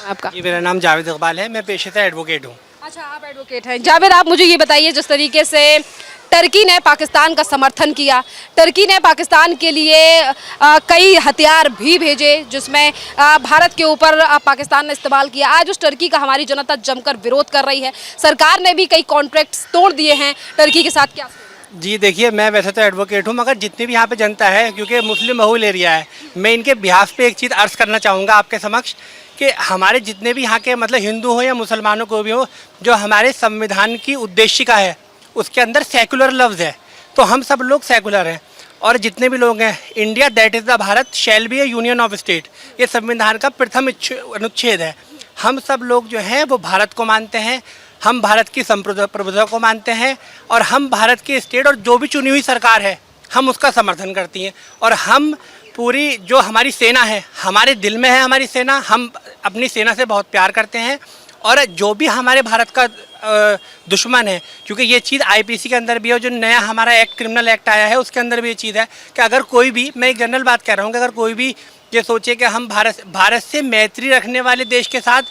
आपका? जी, मेरा नाम जावेद इकबाल है। मैं पेशे से एडवोकेट हूँ। अच्छा, आप एडवोकेट हैं। जावेद, आप मुझे ये बताइए, जिस तरीके से टर्की ने पाकिस्तान का समर्थन किया, टर्की ने पाकिस्तान के लिए कई हथियार भी भेजे, जिसमें भारत के ऊपर पाकिस्तान ने इस्तेमाल किया। आज उस टर्की का हमारी जनता जमकर विरोध कर रही है। सरकार ने भी कई कॉन्ट्रैक्ट्स तोड़ दिए हैं टर्की के साथ। क्या? जी देखिए, मैं वैसे तो एडवोकेट हूँ, मगर जितनी भी यहाँ पे जनता है, क्योंकि मुस्लिम बहुल एरिया है, मैं इनके बिहाफ पे एक चीज़ अर्ज़ करना चाहूँगा आपके समक्ष कि हमारे जितने भी यहाँ के मतलब हिंदू हो या मुसलमानों को भी हो, जो हमारे संविधान की उद्देशिका है उसके अंदर सेकुलर लफ्ज़ है, तो हम सब लोग सेकुलर हैं। और जितने भी लोग हैं, India that is the Bharat shall be A union of state, ये संविधान का प्रथम अनुच्छेद है। हम सब लोग जो हैं वो भारत को मानते हैं, हम भारत की संप्रभुता को मानते हैं, और हम भारत की स्टेट और जो भी चुनी हुई सरकार है हम उसका समर्थन करती हैं। और हम पूरी जो हमारी सेना है, हमारे दिल में है हमारी सेना, हम अपनी सेना से बहुत प्यार करते हैं। और जो भी हमारे भारत का दुश्मन है, क्योंकि ये चीज़ आईपीसी के अंदर भी है, जो नया हमारा एक्ट क्रिमिनल एक्ट आया है उसके अंदर भी ये चीज़ है कि अगर कोई भी, मैं एक जनरल बात कह रहा हूँ कि अगर कोई भी ये सोचे कि हम भारत से मैत्री रखने वाले देश के साथ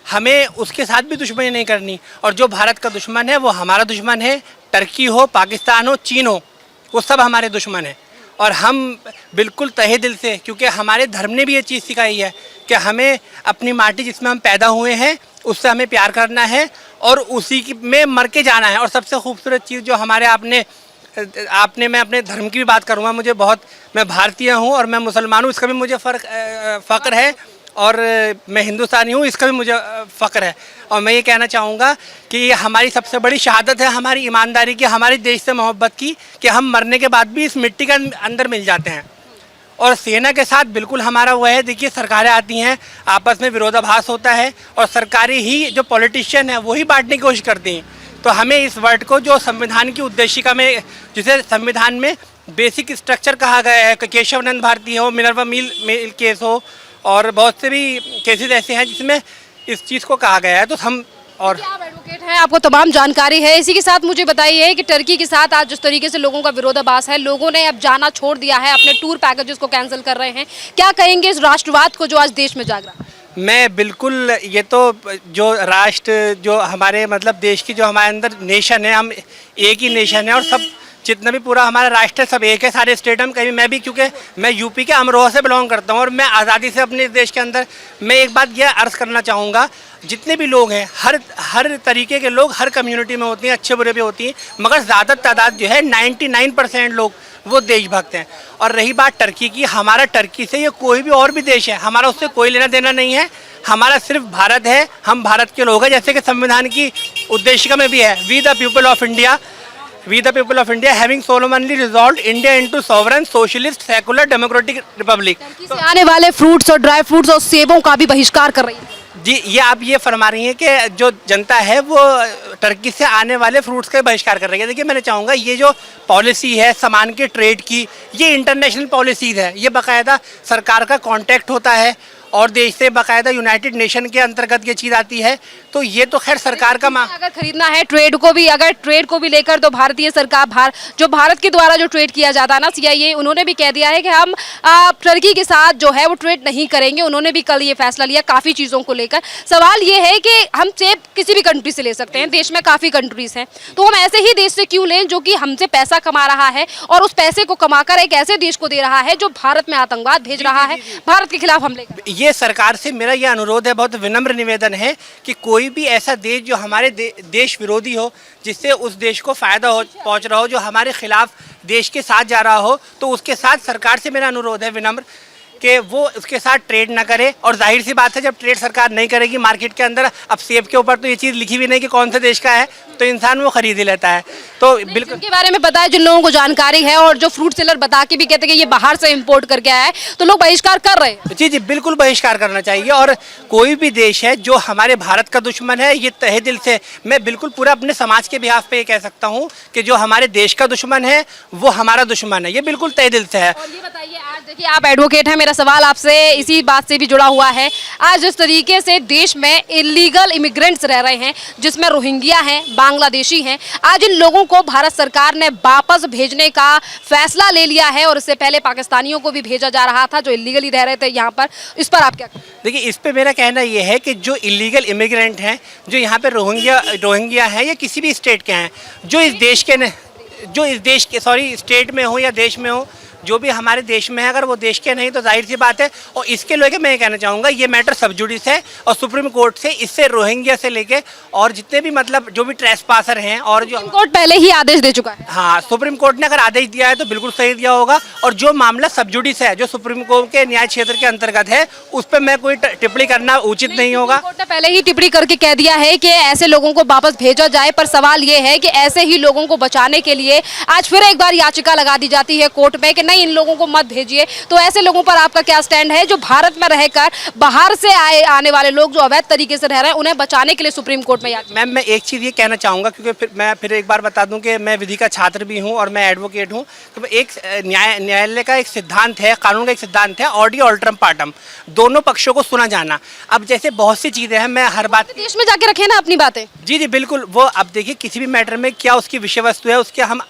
हमें उसके साथ भी दुश्मनी नहीं करनी, और जो भारत का दुश्मन है वो हमारा दुश्मन है। टर्की हो, पाकिस्तान हो, चीन हो, वो सब हमारे दुश्मन है। और हम बिल्कुल तहे दिल से, क्योंकि हमारे धर्म ने भी ये चीज़ सिखाई है कि हमें अपनी माटी जिसमें हम पैदा हुए हैं उससे हमें प्यार करना है और उसी में मर के जाना है। और सबसे खूबसूरत चीज़ जो हमारे आपने मैं अपने धर्म की भी बात करूँगा, मुझे बहुत, मैं भारतीय हूँ और मैं मुसलमान हूँ, इसका भी मुझे फ़ख्र है, और मैं हिंदुस्तानी हूँ, इसका भी मुझे फ़ख्र है। और मैं ये कहना चाहूँगा कि ये हमारी सबसे बड़ी शहादत है, हमारी ईमानदारी की, हमारे देश से मोहब्बत की, कि हम मरने के बाद भी इस मिट्टी के अंदर मिल जाते हैं। और सेना के साथ बिल्कुल हमारा वो है। देखिए, सरकारें आती हैं, आपस में विरोधाभास होता है, और सरकारें ही जो पॉलिटिशियन है वही बांटने की कोशिश करती हैं। तो हमें इस वर्ड को, जो संविधान की उद्देशिका में, जिसे संविधान में बेसिक स्ट्रक्चर कहा गया है, केशव नंद भारती हो, मिनर्वा मिल केस हो, और बहुत से भी केसेस ऐसे हैं जिसमें इस चीज़ को कहा गया है। तो हम, और आप एडवोकेट हैं, आपको तमाम जानकारी है। इसी के साथ मुझे बताइए कि टर्की के साथ आज जिस तरीके से लोगों का विरोधाभास है, लोगों ने अब जाना छोड़ दिया है, अपने टूर पैकेजेस को कैंसिल कर रहे हैं, क्या कहेंगे इस राष्ट्रवाद को जो आज देश में जाग रहा है? मैं बिल्कुल, ये तो जो राष्ट्र, जो हमारे मतलब देश की, जो हमारे अंदर नेशन है, हम एक ही नेशन है, और सब जितना भी पूरा हमारा राष्ट्र है सब एक है, सारे स्टेट हम कहीं, मैं भी, क्योंकि मैं यूपी के अमरोहा से बिलोंग करता हूँ, और मैं आज़ादी से अपने देश के अंदर, मैं एक बात यह अर्ज़ करना चाहूँगा, जितने भी लोग हैं, हर तरीके के लोग हर कम्युनिटी में होती हैं, अच्छे बुरे भी होती हैं, मगर ज़्यादा तादाद जो है 99% लोग वो देशभक्त हैं। और रही बात टर्की की, हमारा टर्की से, ये कोई भी और भी देश है, हमारा उससे कोई लेना देना नहीं है, हमारा सिर्फ भारत है, हम भारत के लोग हैं। जैसे कि संविधान की उद्देशिका में भी है, we the people of India having solemnly resolved India into sovereign socialist secular democratic republic. Turkey से आने वाले फ्रूट्स और ड्राई फ्रूट्स और सेबों का भी बहिष्कार कर रही है। जी, ये आप ये फरमा रही हैं कि जो जनता है वो टर्की से आने वाले फ्रूट्स का बहिष्कार कर रही है। देखिए, मैंने चाहूँगा, ये जो पॉलिसी है सामान के ट्रेड की, ये इंटरनेशनल पॉलिसीज़ है, ये बाकायदा सरकार का कॉन्टैक्ट होता है, और देश से बाकायदा यूनाइटेड नेशन के अंतर्गत ये चीज़ आती है। तो ये तो खैर सरकार का अगर खरीदना है ट्रेड को भी लेकर, तो भारतीय सरकार, जो भारत के द्वारा जो ट्रेड किया जाता है ना, सीआईए, उन्होंने भी कह दिया है कि हम टर्की के साथ जो है वो ट्रेड नहीं करेंगे। उन्होंने भी कल ये फैसला लिया काफ़ी चीज़ों को लेकर। सवाल ये है कि हम सेब किसी भी कंट्री से ले सकते हैं, देश में काफ़ी कंट्रीज हैं, तो हम ऐसे ही देश से क्यों लें जो कि हमसे पैसा कमा रहा है, और उस पैसे को कमाकर एक ऐसे देश को दे रहा है जो भारत में आतंकवाद भेज रहा है, भारत के खिलाफ हमले कर। ये सरकार से मेरा ये अनुरोध है, बहुत विनम्र निवेदन है, कि कोई भी ऐसा देश जो हमारे देश विरोधी हो, जिससे उस देश को फ़ायदा पहुंच रहा हो, जो हमारे खिलाफ देश के साथ जा रहा हो, तो उसके साथ सरकार से मेरा अनुरोध है विनम्र कि वो उसके साथ ट्रेड ना करे। और जाहिर सी बात है, जब ट्रेड सरकार नहीं करेगी मार्केट के अंदर, अब सेब के ऊपर तो ये चीज़ लिखी भी नहीं कि कौन से देश का है, तो इंसान वो खरीद ही लेता है। तो बिल्कुल के बारे में पता है, जिन लोगों को जानकारी है, और जो फ्रूट सेलर बता के भी कहते हैं कि ये बाहर से इंपोर्ट करके आया है, तो लोग बहिष्कार कर रहे हैं। जी, बिल्कुल बहिष्कार करना चाहिए। और कोई भी देश है जो हमारे भारत का दुश्मन है, ये तहे दिल से मैं बिल्कुल पूरा अपने समाज के बिहाफ पे ये कह सकता हूँ कि जो हमारे देश का दुश्मन है वो हमारा दुश्मन है, ये बिल्कुल तहे दिल से है। और ये बताइए, आज देखिए आप एडवोकेट हैं, मेरा सवाल आपसे इसी बात से भी जुड़ा हुआ है। आज जिस तरीके से देश में इलीगल इमिग्रेंट्स रह रहे हैं, जिसमें रोहिंग्या हैं, बांग्लादेशी हैं, आज इन लोगों को भारत सरकार ने वापस भेजने का फैसला ले लिया है और इससे पहले पाकिस्तानियों को भी भेजा जा रहा था जो इलीगली रह रहे थे यहाँ पर। इस पर आप क्या कहें? देखिए, इस पे मेरा कहना ये है कि जो इलीगल इमिग्रेंट हैं, जो यहाँ पे रोहिंग्या हैं या किसी भी स्टेट के हैं, जो इस देश के स्टेट में हो या देश में हो, जो भी हमारे देश में है, अगर वो देश के नहीं तो जाहिर सी बात है। और इसके लेके मैं ये कहना चाहूँगा, ये मैटर सब जुडिस है और सुप्रीम कोर्ट से इससे रोहिंग्या से लेके और जितने भी मतलब जो भी ट्रेसपासर हैं और जो सुप्रीम कोर्ट पहले ही आदेश दे चुका है। हाँ, सुप्रीम कोर्ट ने अगर आदेश दिया है तो बिल्कुल सही दिया होगा। और जो मामला सब जुडिस है, जो सुप्रीम कोर्ट के न्याय क्षेत्र के अंतर्गत है, उस पर मैं कोई टिप्पणी करना उचित नहीं होगा। सुप्रीम कोर्ट ने पहले ही टिप्पणी करके कह दिया है कि ऐसे लोगों को वापस भेजा जाए, पर सवाल ये है कि ऐसे ही लोगों को बचाने के लिए आज फिर एक बार याचिका लगा दी जाती है कोर्ट में कि नहीं, इन लोगों को मत भेजिए। तो ऐसे लोगों पर आपका क्या स्टैंड है जो भारत में रहकर बाहर से आने वाले लोग जो अवैध तरीके से रह रहे हैं, उन्हें बचाने के लिए सुप्रीम कोर्ट में याचिका? मैम, मैं एक चीज़ ये कहना चाहूँगा, क्योंकि फिर एक बार बता दूं कि मैं विधि का छात्र भी हूं और मैं एडवोकेट हूं। तो एक न्यायालय का एक सिद्धांत है, कानून का एक सिद्धांत है, ऑडियो अल्टरम पार्टम, दोनों पक्षों को सुना जाना। अब जैसे बहुत सी चीज़ें हैं, मैं हर बात देश में जाके रखे ना अपनी बातें। जी बिल्कुल। वो अब देखिए, किसी भी मैटर में क्या उसकी विषय वस्तु है, उसके हम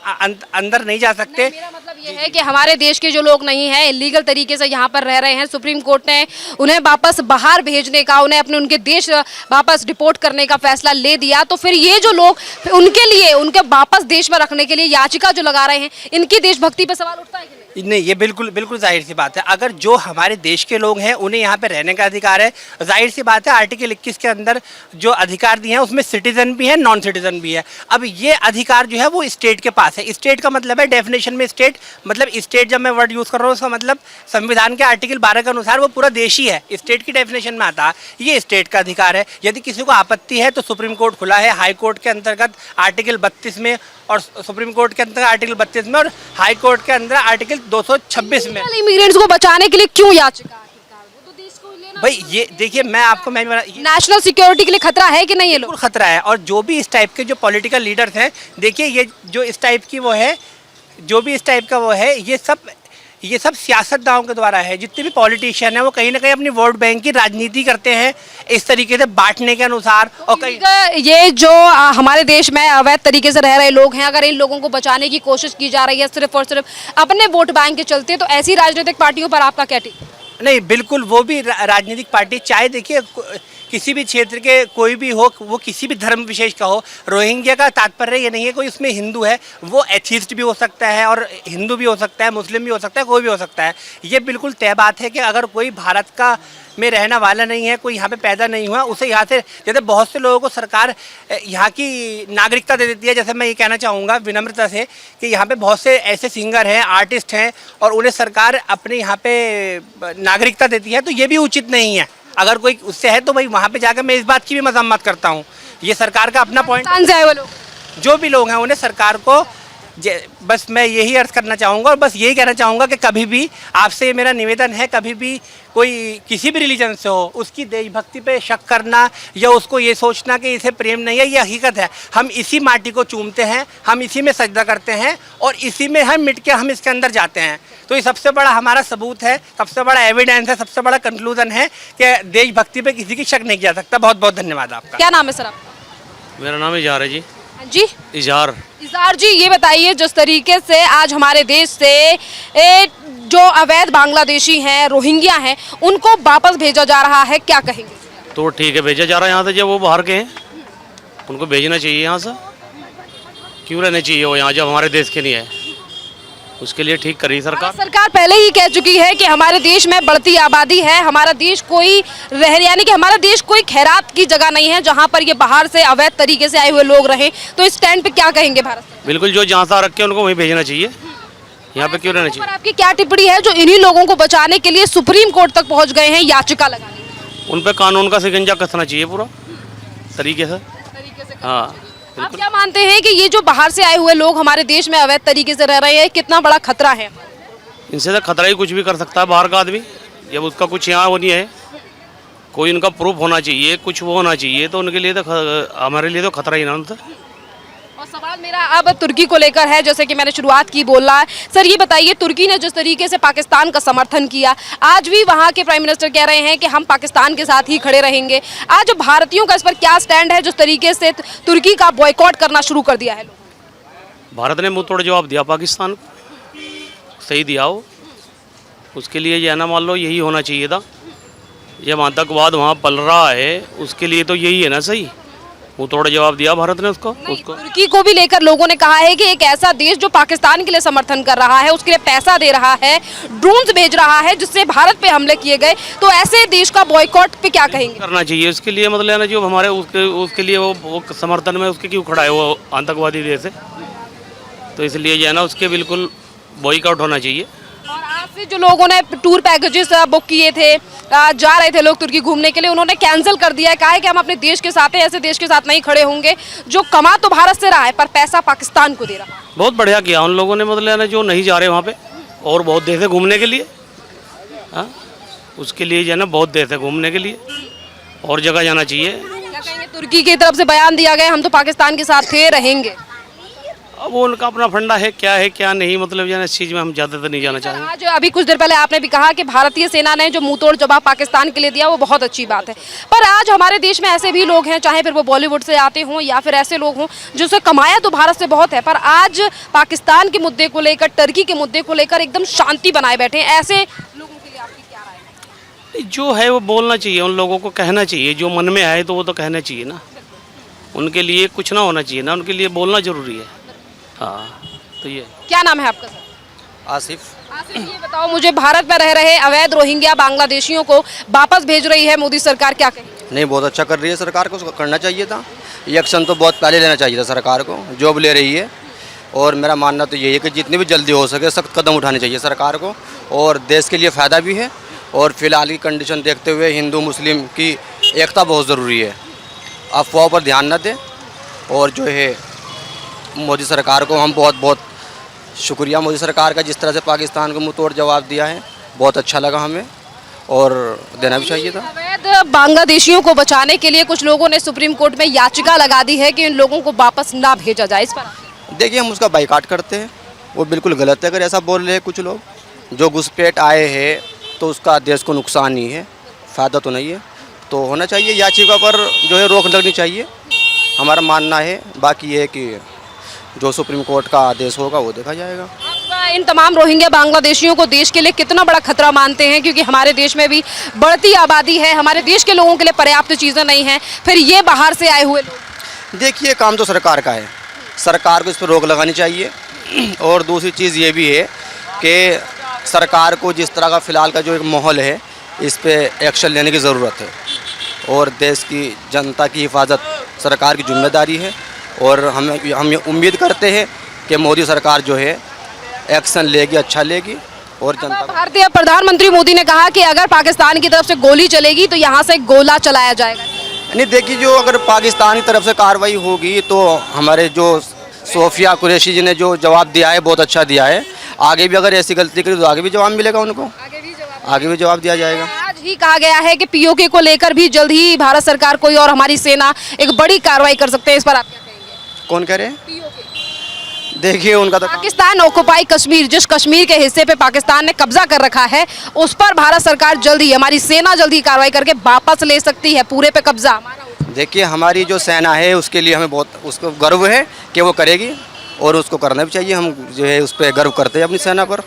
अंदर नहीं जा सकते। मेरा मतलब ये है कि हमारे देश के जो लोग नहीं हैं, इलीगल तरीके से यहाँ पर रह रहे हैं, सुप्रीम कोर्ट ने उन्हें वापस बाहर भेजने का, उन्हें अपने उनके देश वापस डिपोर्ट करने का फैसला ले दिया। तो फिर ये जो लोग उनके लिए, उनके वापस देश में रखने के लिए याचिका जो लगा रहे हैं, इनकी देशभक्ति पर सवाल उठता है कि नहीं? ये बिल्कुल जाहिर सी बात है। अगर जो हमारे देश के लोग हैं उन्हें यहाँ पे रहने का अधिकार है, जाहिर सी बात है आर्टिकल 21 के अंदर जो अधिकार दिए हैं उसमें सिटीजन भी है, नॉन सिटीजन भी है। अब ये अधिकार जो है वो स्टेट के पास है। स्टेट का मतलब है डेफिनेशन में स्टेट, मतलब स्टेट जब मैं वर्ड यूज़ कर रहा हूँ उसका मतलब संविधान के आर्टिकल 12 के अनुसार वो पूरा देश ही है, स्टेट की डेफिनेशन में आता है। ये स्टेट का अधिकार है। यदि किसी को आपत्ति है तो सुप्रीम कोर्ट खुला है, हाई कोर्ट के अंतर्गत आर्टिकल 32 में और सुप्रीम कोर्ट के अंतर्गत आर्टिकल 32 में और हाई कोर्ट के अंदर आर्टिकल 226 में। इमिग्रेंट्स को बचाने के लिए क्यों याचिका? भाई ये देखिए, मैं आपको नेशनल सिक्योरिटी के लिए खतरा है कि नहीं? ये लोग खतरा है। और जो भी इस टाइप के जो पॉलिटिकल लीडर्स हैं, देखिए ये जो इस टाइप की वो है, जो भी इस टाइप का वो है, ये सब सियासतदानों के द्वारा है। जितने भी पॉलिटिशियन हैं वो कहीं ना कहीं अपनी वोट बैंक की राजनीति करते हैं इस तरीके से बांटने के अनुसार। और कहीं ये जो हमारे देश में अवैध तरीके से रह रहे लोग हैं, अगर इन लोगों को बचाने की कोशिश की जा रही है सिर्फ और सिर्फ अपने वोट बैंक के चलते, तो ऐसी राजनीतिक पार्टियों पर आपका क्या टिप्पणी? नहीं, बिल्कुल वो भी राजनीतिक पार्टी, चाहे देखिए किसी भी क्षेत्र के कोई भी हो, वो किसी भी धर्म विशेष का हो। रोहिंग्या का तात्पर्य ये नहीं है कोई उसमें हिंदू है, वो एथिस्ट भी हो सकता है और हिंदू भी हो सकता है, मुस्लिम भी हो सकता है, कोई भी हो सकता है। ये बिल्कुल तय बात है कि अगर कोई भारत का में रहना वाला नहीं है, कोई यहाँ पे पैदा नहीं हुआ, उसे यहाँ से, जैसे बहुत से लोगों को सरकार यहाँ की नागरिकता दे देती है। जैसे मैं ये कहना चाहूँगा विनम्रता से कि यहाँ पे बहुत से ऐसे सिंगर हैं, आर्टिस्ट हैं और उन्हें सरकार अपने यहाँ पे नागरिकता देती है, तो ये भी उचित नहीं है। अगर कोई उससे है तो भाई वहाँ पे जाकर मैं इस बात की भी मजम्मत करता हूँ। ये सरकार का अपना पॉइंट। जो भी लोग हैं उन्हें सरकार को बस मैं यही अर्ज करना चाहूँगा और बस यही कहना चाहूँगा कि कभी भी आपसे मेरा निवेदन है, कभी भी कोई किसी भी रिलीजन से हो, उसकी देशभक्ति पे शक करना या उसको ये सोचना कि इसे प्रेम नहीं है, ये हकीकत है। हम इसी माटी को चूमते हैं, हम इसी में सजदा करते हैं और इसी में हम मिट के हम इसके अंदर जाते हैं। तो ये सबसे बड़ा हमारा सबूत है, सबसे बड़ा एविडेंस है, सबसे बड़ा कंक्लूजन है कि देशभक्ति पे किसी की शक नहीं किया सकता। बहुत बहुत धन्यवाद आपका। क्या नाम है सर आपका? मेरा नाम इजहार है जी। जी इजहार जी, ये बताइए जिस तरीके से आज हमारे देश से जो अवैध बांग्लादेशी हैं, रोहिंग्या हैं, उनको वापस भेजा जा रहा है, क्या कहेंगे? तो ठीक है, भेजा जा रहा है यहाँ से। जब वो बाहर के हैं उनको भेजना चाहिए यहाँ से। क्यों रहने चाहिए वो यहाँ जब हमारे देश के नहीं है? उसके लिए ठीक करी सरकार। सरकार पहले ही कह चुकी है कि हमारे देश में बढ़ती आबादी है, हमारा देश कोई यानी कि हमारा देश कोई खैरात की जगह नहीं है जहां पर ये बाहर से अवैध तरीके से आए हुए लोग रहें। तो इस स्टैंड पे क्या कहेंगे भारत? बिल्कुल, जो जहाँ से रखे उनको वहीं भेजना चाहिए, यहाँ पे क्यों रहना चाहिए? आपकी क्या टिप्पणी है जो इन्हीं लोगों को बचाने के लिए सुप्रीम कोर्ट तक पहुँच गए हैं याचिका लगाने? उन पर कानून का शिकंजा कसना चाहिए पूरा तरीके से। हाँ, आप क्या मानते हैं कि ये जो बाहर से आए हुए लोग हमारे देश में अवैध तरीके से रह रहे हैं, कितना बड़ा खतरा है? इनसे तो खतरा ही कुछ भी कर सकता है बाहर का आदमी। जब उसका कुछ यहाँ वो नहीं है, कोई उनका प्रूफ होना चाहिए, कुछ वो होना चाहिए, तो उनके लिए तो हमारे लिए तो खतरा ही ना उनसे। और सवाल सवाल मेरा अब तुर्की को लेकर है, जैसे कि मैंने शुरुआत की बोलना है। सर ये बताइए, तुर्की ने जिस तरीके से पाकिस्तान का समर्थन किया, आज भी वहाँ के प्राइम मिनिस्टर कह रहे हैं कि हम पाकिस्तान के साथ ही खड़े रहेंगे। आज भारतीयों का इस पर क्या स्टैंड है, जिस तरीके से तुर्की का बॉयकॉट करना शुरू कर दिया है लोगों ने? भारत ने मुंह तोड़ जवाब दिया पाकिस्तान को, सही दिया हो। उसके लिए जो है ना, मान लो यही होना चाहिए था। जब आतंकवाद वहाँ पल रहा है, उसके लिए तो यही है ना सही। मुंह तोड़ जवाब दिया भारत ने उसको। तुर्की को भी लेकर लोगों ने कहा है कि एक ऐसा देश जो पाकिस्तान के लिए समर्थन कर रहा है, उसके लिए पैसा दे रहा है, ड्रोन्स भेज रहा है, जिससे भारत पे हमले किए गए, तो ऐसे देश का बॉयकॉट पे क्या कहेंगे? करना चाहिए उसके लिए, मतलब है ना, जो हमारे उसके लिए वो समर्थन में उसके क्यों खड़ा है वो आतंकवादी देश है, तो इसलिए जो है ना उसके बिल्कुल बॉयकॉट होना चाहिए। और आज से जो लोगों ने टूर पैकेजेस बुक किए थे, जा रहे थे लोग तुर्की घूमने के लिए, उन्होंने कैंसिल कर दिया है। कहा है कि हम अपने देश के साथ हैं, ऐसे देश के साथ नहीं खड़े होंगे जो कमा तो भारत से रहा है पर पैसा पाकिस्तान को दे रहा है। बहुत बढ़िया किया उन लोगों ने, मतलब है ना, जो नहीं जा रहे वहाँ पे, और बहुत देश है घूमने के लिए। हाँ, उसके लिए जो है ना बहुत देश है घूमने के लिए, और जगह जाना चाहिए। क्या कहेंगे, तुर्की की तरफ से बयान दिया गया हम तो पाकिस्तान के साथ थे, रहेंगे। अब वो उनका अपना फंडा है क्या नहीं, मतलब जो है ना, इस चीज़ में हम ज़्यादा तो नहीं जाना चाहेंगे। आज अभी कुछ देर पहले आपने भी कहा कि भारतीय सेना ने जो मुंहतोड़ जवाब पाकिस्तान के लिए दिया वो बहुत अच्छी बात है, पर आज हमारे देश में ऐसे भी लोग हैं, चाहे फिर वो बॉलीवुड से आते हों या फिर ऐसे लोग हों जिससे कमाया तो भारत से बहुत है, पर आज पाकिस्तान के मुद्दे को लेकर, टर्की के मुद्दे को लेकर एकदम शांति बनाए बैठे हैं। ऐसे लोगों के लिए आपकी क्या राय है? जो है वो बोलना चाहिए, उन लोगों को कहना चाहिए, जो मन में आए तो वो तो कहना चाहिए ना। उनके लिए कुछ ना होना चाहिए ना, उनके लिए बोलना जरूरी है। हाँ, तो ये। क्या नाम है आपका सर? आसिफ। आसिफ, ये बताओ मुझे, भारत में रह रहे अवैध रोहिंग्या बांग्लादेशियों को वापस भेज रही है मोदी सरकार, क्या कहें? नहीं, बहुत अच्छा कर रही है सरकार को, उसको करना चाहिए था। ये एक्शन तो बहुत पहले लेना चाहिए था सरकार को, जो अब ले रही है। और मेरा मानना तो यही है कि जितनी भी जल्दी हो सके सख्त कदम उठाने चाहिए सरकार को, और देश के लिए फ़ायदा भी है। और फिलहाल की कंडीशन देखते हुए हिंदू मुस्लिम की एकता बहुत ज़रूरी है। अफवाहों पर ध्यान न दें, और जो है मोदी सरकार को हम बहुत बहुत शुक्रिया मोदी सरकार का, जिस तरह से पाकिस्तान को मुंह तोड़ जवाब दिया है, बहुत अच्छा लगा हमें, और देना भी चाहिए था। अवैध बांग्लादेशियों को बचाने के लिए कुछ लोगों ने सुप्रीम कोर्ट में याचिका लगा दी है कि इन लोगों को वापस ना भेजा जाए, इस पर देखिए, हम उसका बाइकाट करते हैं, वो बिल्कुल गलत है अगर ऐसा बोल रहे हैं कुछ लोग। जो घुसपैठ आए हैं तो उसका देश को नुकसान ही है, फ़ायदा तो नहीं है, तो होना चाहिए याचिका पर जो है रोक लगनी चाहिए, हमारा मानना है। बाकी ये है कि जो सुप्रीम कोर्ट का आदेश होगा वो देखा जाएगा। आप इन तमाम रोहिंग्या बांग्लादेशियों को देश के लिए कितना बड़ा खतरा मानते हैं, क्योंकि हमारे देश में भी बढ़ती आबादी है, हमारे देश के लोगों के लिए पर्याप्त चीज़ें नहीं हैं, फिर ये बाहर से आए हुए लोग? देखिए, काम तो सरकार का है, सरकार को इस पर रोक लगानी चाहिए। और दूसरी चीज़ ये भी है कि सरकार को जिस तरह का फ़िलहाल का जो एक माहौल है, इस पर एक्शन लेने की ज़रूरत है, और देश की जनता की हिफाजत सरकार की जिम्मेदारी है। और हम ये उम्मीद करते हैं कि मोदी सरकार जो है एक्शन लेगी, अच्छा लेगी, और जनता को। भारतीय प्रधानमंत्री मोदी ने कहा कि अगर पाकिस्तान की तरफ से गोली चलेगी तो यहाँ से गोला चलाया जाएगा। नहीं, देखिए, जो अगर पाकिस्तान की तरफ से कार्रवाई होगी तो हमारे जो सोफिया कुरैशी जी ने जो जवाब दिया है बहुत अच्छा दिया है। आगे भी अगर ऐसी गलती करी तो आगे भी जवाब मिलेगा उनको, आगे भी जवाब दिया जाएगा। आज ही कहा गया है कि पीओके को लेकर भी जल्द ही भारत सरकार कोई और हमारी सेना एक बड़ी कार्रवाई कर सकते हैं, इस पर आप क्या कहेंगे? कौन कह रहे हैं? देखिए, उनका तो पाकिस्तान ऑक्युपाई कश्मीर, जिस कश्मीर के हिस्से पे पाकिस्तान ने कब्जा कर रखा है, उस पर भारत सरकार जल्दी, हमारी सेना जल्दी कार्रवाई करके वापस ले सकती है पूरे पे कब्जा। देखिए, हमारी जो सेना है उसके लिए हमें बहुत उसको गर्व है कि वो करेगी, और उसको करना भी चाहिए। हम जो है उस पर गर्व करते हैं अपनी सेना पर।